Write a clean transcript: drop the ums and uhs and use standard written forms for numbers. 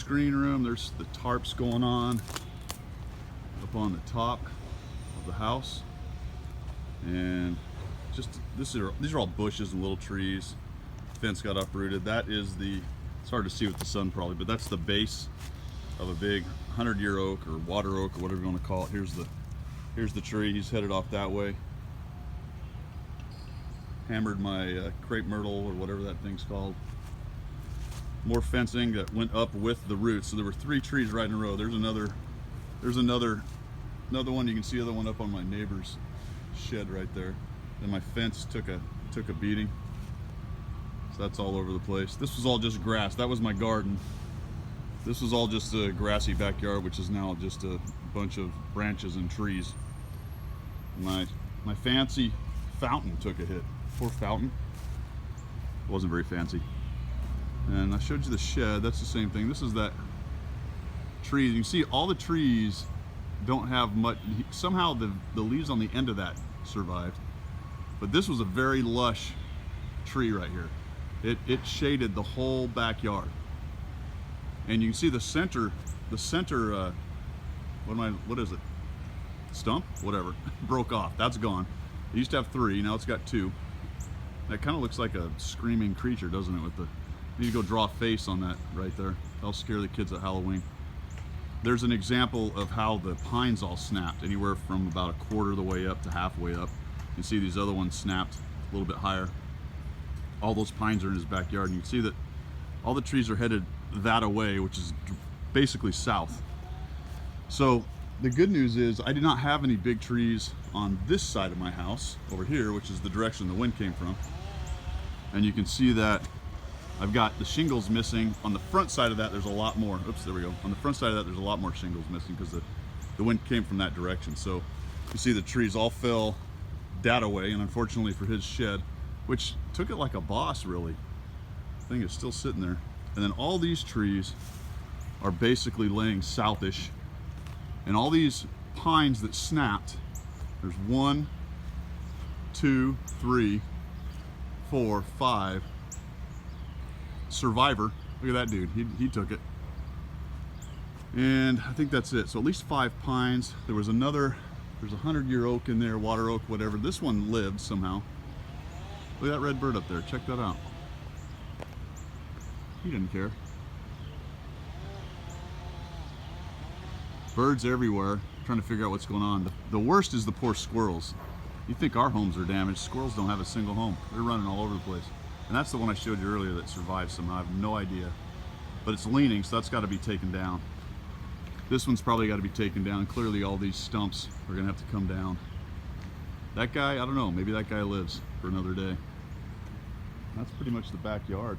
screen room. There's the tarps going on up on the top of the house. And just these are all bushes and little trees. Fence got uprooted. That is it's hard to see with the sun probably, but that's the base of a big 100-year oak or water oak or whatever you want to call it. Here's the tree. He's headed off that way. Hammered my crepe myrtle or whatever that thing's called. More fencing that went up with the roots. So there were 3 trees right in a row. There's another one. You can see the other one up on my neighbor's shed right there. And my fence took a beating. So that's all over the place. This was all just grass. That was my garden. This was all just a grassy backyard, which is now just a bunch of branches and trees. My fancy fountain took a hit. Poor fountain. It wasn't very fancy. And I showed you the shed. That's the same thing. This is that tree. You can see all the trees don't have much. Somehow the leaves on the end of that survived. But this was a very lush tree right here. It shaded the whole backyard. And you can see the center, what is it? Stump? Whatever. Broke off. That's gone. It used to have 3, now it's got 2. That kind of looks like a screaming creature, doesn't it? With the, you need to go draw a face on that right there. That'll scare the kids at Halloween. There's an example of how the pines all snapped, anywhere from about a quarter of the way up to halfway up. You can see these other ones snapped a little bit higher. All those pines are in his backyard, and you can see that all the trees are headed that away, which is basically south. So the good news is I did not have any big trees on this side of my house over here, which is the direction the wind came from. And you can see that I've got the shingles missing. On the front side of that, there's a lot more. Oops, there we go. On the front side of that, there's a lot more shingles missing because the wind came from that direction. So you see the trees all fell that away, and unfortunately for his shed, which took it like a boss, really. The thing is still sitting there. And then all these trees are basically laying southish. And all these pines that snapped, there's 1, 2, 3, 4, 5. Survivor. Look at that dude. He took it. And I think that's it. So at least 5 pines. There's a 100-year oak in there, water oak, whatever. This one lived somehow. Look at that red bird up there. Check that out. He didn't care. Birds everywhere. Trying to figure out what's going on. The worst is the poor squirrels. You think our homes are damaged. Squirrels don't have a single home. They're running all over the place. And that's the one I showed you earlier that survived somehow. I have no idea. But it's leaning, so that's got to be taken down. This one's probably got to be taken down. Clearly all these stumps are going to have to come down. That guy, I don't know. Maybe that guy lives for another day. That's pretty much the backyard.